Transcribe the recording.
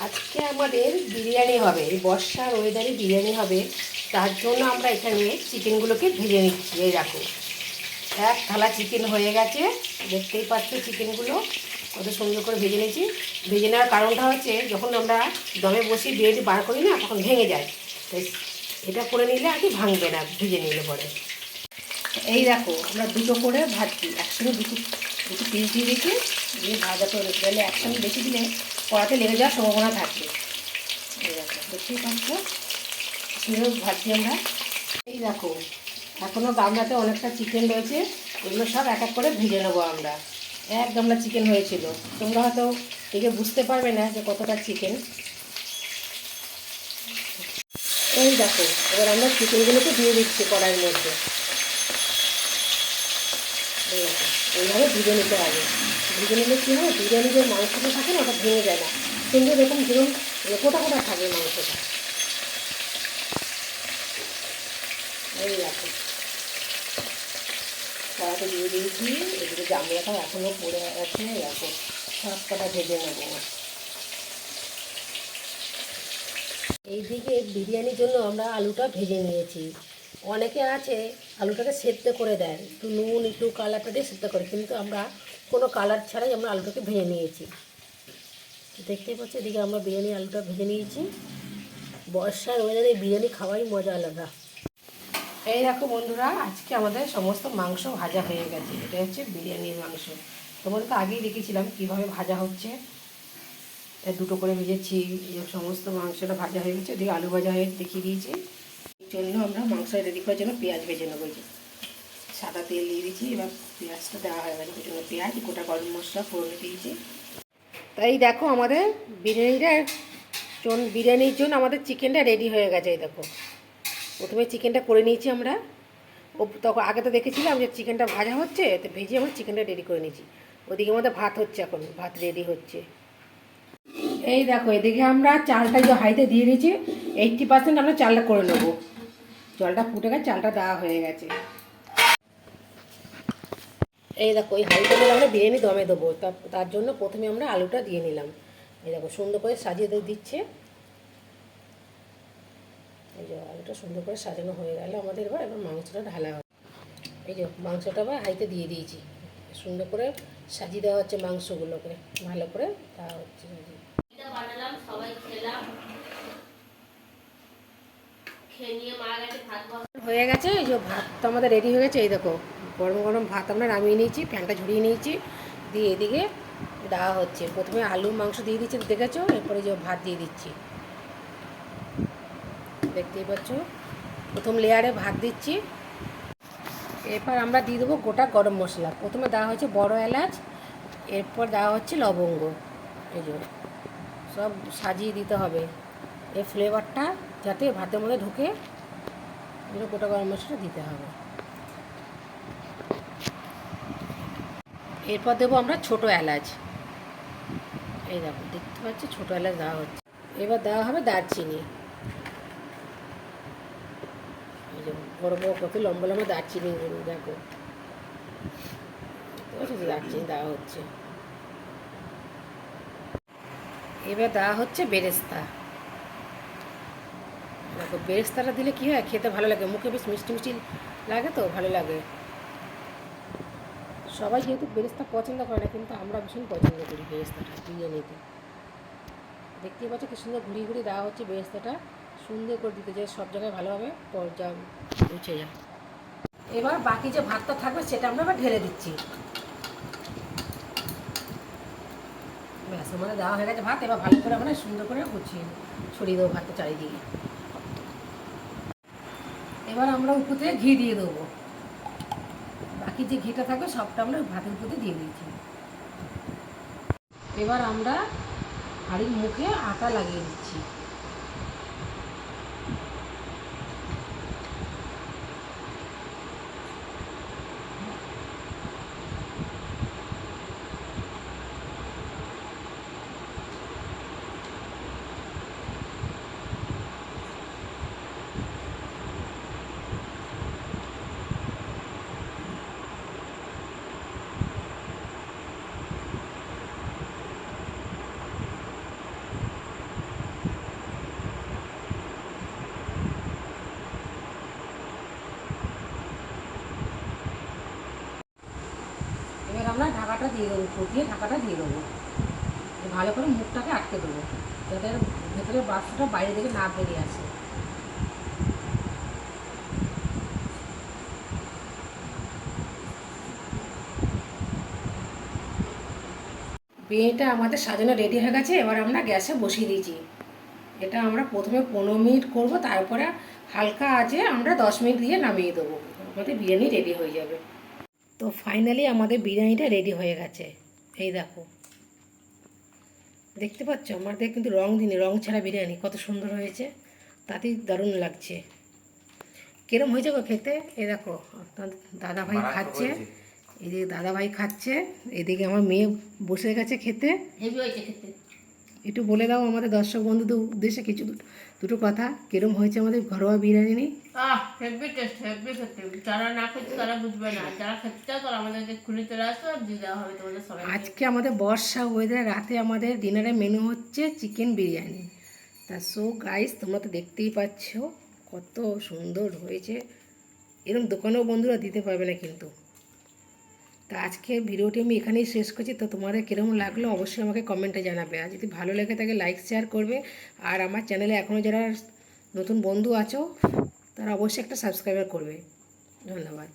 আজকে আমাদের বিরিয়ানি হবে, এই বর্ষার ওয়েদারে বিরিয়ানি হবে। তার জন্য আমরা এখানে চিকেনগুলোকে ভেজে নিচ্ছি। এই দেখো, এক থালা চিকেন হয়ে গেছে, দেখতেই পাচ্ছ চিকেনগুলো কত সুন্দর করে ভেজে নিয়েছি। ভেজে নেওয়ার কারণটা হচ্ছে যখন আমরা দমে বসি বিরিয়ানি বার করি না, তখন ভেঙে যায়। তাই এটা করে নিলে আর কি ভাঙবে না ভেজে নিলে পরে। এই দেখো, আমরা দুটো করে ভাজছি, একসঙ্গে দুটো দুটো পিস দিয়ে দিচ্ছি, দিয়ে ভাজা করে দিলে একসঙ্গে বেশি দিলে কড়াতে লেগে যাওয়ার সম্ভাবনা থাকবে। এই দেখো, দেখতেই পাচ্ছ কীভাবে ভাজছি আমরা। এই দেখো, এখনও গামলাতে অনেকটা চিকেন রয়েছে, এগুলো সব এক এক করে ভেজে নেবো আমরা। এক গামলা চিকেন হয়েছিল, তোমরা হয়তো দেখে বুঝতে পারবে না যে কতটা চিকেন। এই দেখো, এবার আমরা চিকেনগুলোকে দিয়ে দিচ্ছি কড়াইয়ের মধ্যে। এই দেখো, এইভাবে ভেজে নিতে হবে। ভেজে নিলে কী হবে, বিরিয়ানি যে মাংসটা থাকে না, ওটা ভেঙে যায় না, সুন্দর এরকম যেরকম কোটা কোটা থাকে মাংসটা। এই দেখো, কড়াতে দিয়ে দিয়েছি, এদিকে জামলাটা এখনও পড়ে আছে। দেখো, সব কটা ভেজে নেবো। এইদিকে বিরিয়ানির জন্য আমরা আলুটা ভেজে নিয়েছি। অনেকে আছে আলুটাকে সেদ্ধ করে দেয়, একটু নুন একটু কালারটা দিয়ে সেদ্ধ করে, কিন্তু আমরা কোনো কালার ছাড়াই আমরা আলুটাকে ভেজে নিয়েছি। দেখতেই পাচ্ছি, এদিকে আমরা বিরিয়ানি আলুটা ভেজে নিয়েছি। বর্ষার ওয়েদারে বিরিয়ানি খাওয়াই মজা আলাদা। এই দেখো বন্ধুরা, আজকে আমাদের সমস্ত মাংস ভাজা হয়ে গেছে। এটা হচ্ছে বিরিয়ানির মাংস। তোমাদের তো আগেই দেখেছিলাম কীভাবে ভাজা হচ্ছে। দুটো করে ভেজেছি, সমস্ত মাংসটা ভাজা হয়ে গেছে। ওদিকে আলু ভাজা হয়ে দেখিয়ে দিয়েছি। এই জন্য আমরা মাংস রেডি করার জন্য পেঁয়াজ ভেজে নেবো। যে সাদা তেল দিয়ে দিয়েছি, এবার পেঁয়াজটা দেওয়া হয়ে গেছে। ওই জন্য পেঁয়াজ, গোটা গরম মশলা ফোড়নে দিয়েছি। তাই দেখো, আমাদের বিরিয়ানির জন্য আমাদের চিকেনটা রেডি হয়ে গেছে। এই দেখো, প্রথমে চিকেনটা করে নিয়েছি আমরা। তখন আগে তো দেখেছিলাম যে চিকেনটা ভাজা হচ্ছে, তো ভেজে আমরা চিকেনটা রেডি করে নিয়েছি। ওদিকে আমাদের ভাত হচ্ছে, এখন ভাত রেডি হচ্ছে। এই দেখো, এদিকে আমরা চালটা যে হাইতে দিয়ে দিয়েছি, 80% আমরা চালটা করে নেবো। জলটা ফুটে গেছে, চালটা দেওয়া হয়ে গেছে। এই দেখো, এই হাঁড়িটা মধ্যে আমরা বিরিয়ানি দমে দেবো। তার জন্য প্রথমে আমরা আলুটা দিয়ে নিলাম। এই দেখো, সুন্দর করে সাজিয়ে দিচ্ছে। এই যে আলুটা সুন্দর করে সাজানো হয়ে গেল আমাদের। এবার মাংসটা ঢালা হবে। এই যে মাংসটা আবার হাঁড়িতে দিয়ে দিয়েছি, সুন্দর করে সাজিয়ে দেওয়া হচ্ছে মাংসগুলোকে, ভালো করে দেওয়া হচ্ছে। বানালাম, সবাই খেলাম, খেয়ে নিয়ে মারা গেছে, ভাত হয়ে গেছে। এই যে ভাতটা আমাদের রেডি হয়ে গেছে। এই দেখো, গরম গরম ভাত আমরা নামিয়ে নিয়েছি, ফ্যানটা ঝরিয়ে নিয়েছি, দিয়ে এদিকে দেওয়া হচ্ছে। প্রথমে আলু মাংস দিয়ে দিচ্ছি, দেখেছো, এরপরে যে ভাত দিয়ে দিচ্ছি, দেখতেই পাচ্ছ। প্রথম লেয়ারে ভাত দিচ্ছি। এরপর আমরা দিয়ে দেবো গোটা গরম মশলা। প্রথমে দেওয়া হচ্ছে বড় এলাচ, এরপর দেওয়া হচ্ছে লবঙ্গ। এই যে সব সাজিয়ে দিতে হবে, এই ফ্লেভারটা যাতে ভাতের মধ্যে ঢুকে, গোটা গরম মশলা দিতে হবে। এরপর দেবো আমরা ছোটো এলাচ। এই দেখো, দেখতে পাচ্ছি ছোটো এলাচ দেওয়া হচ্ছে। এবার দেওয়া হবে দারচিনি। এই যে বড়ো বড়ো কত লম্বা লম্বা দারচিনি, দেখো, দারচিনি দেওয়া হচ্ছে। এবার দেওয়া হচ্ছে বেরেস্তা। দেখো, বেরেস্তাটা দিলে কী হয়, খেতে ভালো লাগে, মুখে বেশ মিষ্টি মিষ্টি লাগে, তো ভালো লাগে। সবাই যেহেতু বেরেস্তা পছন্দ করে না, কিন্তু আমরা ভীষণ পছন্দ করি বেরেস্তাটা বিরিয়ানিতে। দেখতেই পাচ্ছ কি সুন্দর ঘুরিয়ে ঘুরিয়ে দেওয়া হচ্ছে বেরেস্তাটা, সুন্দর করে দিতে যায়, সব জায়গায় ভালোভাবে পৌঁছে যায়। এবার বাকি যে ভাতটা থাকবে সেটা আমরা এবার ঢেলে দিচ্ছি। ব্যাস, আমাদের দেওয়া হয়ে গেছে ভাত। এবার ভালো করে আমরা সুন্দর করে গুছিয়ে ছড়িয়ে দেবো ভাতটা চারিদিকে। এবার আমরা উপর থেকে ঘি দিয়ে দেবো। বাকি যে ঘিটা থাকবে সবটা আমরা ভাতের উপরে দিয়ে দিয়েছি। এবার আমরা হাঁড়ির মুখে আটা লাগিয়ে দিচ্ছি। দিয়ে দেবো, উপর দিয়ে ঢাকাটা দিয়ে দেবো, ভালো করে মুখটাকে আটকে দেবো যাতে ভেতরে বাষ্পটা বাইরে থেকে না বেরিয়ে আসে। বিরিয়ানিটা আমাদের সাজানো রেডি হয়ে গেছে। এবার আমরা গ্যাসে বসিয়ে দিয়েছি। এটা আমরা প্রথমে 15 মিনিট করব, তারপরে হালকা আঁচে আমরা 10 মিনিট দিয়ে নামিয়ে দেবো। আমাদের বিরিয়ানি রেডি হয়ে যাবে। তো ফাইনালি আমাদের বিরিয়ানিটা রেডি হয়ে গেছে। এই দেখো, দেখতে পাচ্ছ আমাদের কিন্তু রং দিনে রং ছাড়া বিরিয়ানি কত সুন্দর হয়েছে, তাতেই দারুণ লাগছে। কিরম হয়েছে গো খেতে? এই দেখো দাদা ভাই খাচ্ছে, এদিকে দাদা ভাই খাচ্ছে, এদিকে আমার মেয়ে বসে গেছে খেতে। হেভি হয়েছে খেতে। একটু বলে দাও আমাদের দর্শক বন্ধুদের উদ্দেশ্যে কিছু দুটো কথা, কিরম হয়েছে আমাদের ঘরোয়া বিরিয়ানি। হেভি টেস্ট, হেভি খেতে। যারা না খেতে তারা বুঝবে না, যারা খেতে চাও তারা আমাদেরকে খুলে চলে আসো, আর দিয়ে দেওয়া হবে তোমাদের সবাই। আজকে আমাদের বর্ষা ওয়েদারে রাতে আমাদের ডিনারের মেনু হচ্ছে চিকেন বিরিয়ানি। তা সো গাইস, তোমরা তো দেখতেই পাচ্ছ কত সুন্দর হয়েছে। এরকম দোকানেও বন্ধুরা দিতে পারবে না কিন্তু। তা আজকে ভিডিওটি আমি এখানেই শেষ করছি। তো তোমাদের কীরকম লাগলো অবশ্যই আমাকে কমেন্টে জানাবে, আর যদি ভালো লেগে থাকে লাইক শেয়ার করবে। আর আমার চ্যানেলে এখনও যারা নতুন বন্ধু আছো তারা অবশ্যই একটা সাবস্ক্রাইবার করবে। ধন্যবাদ।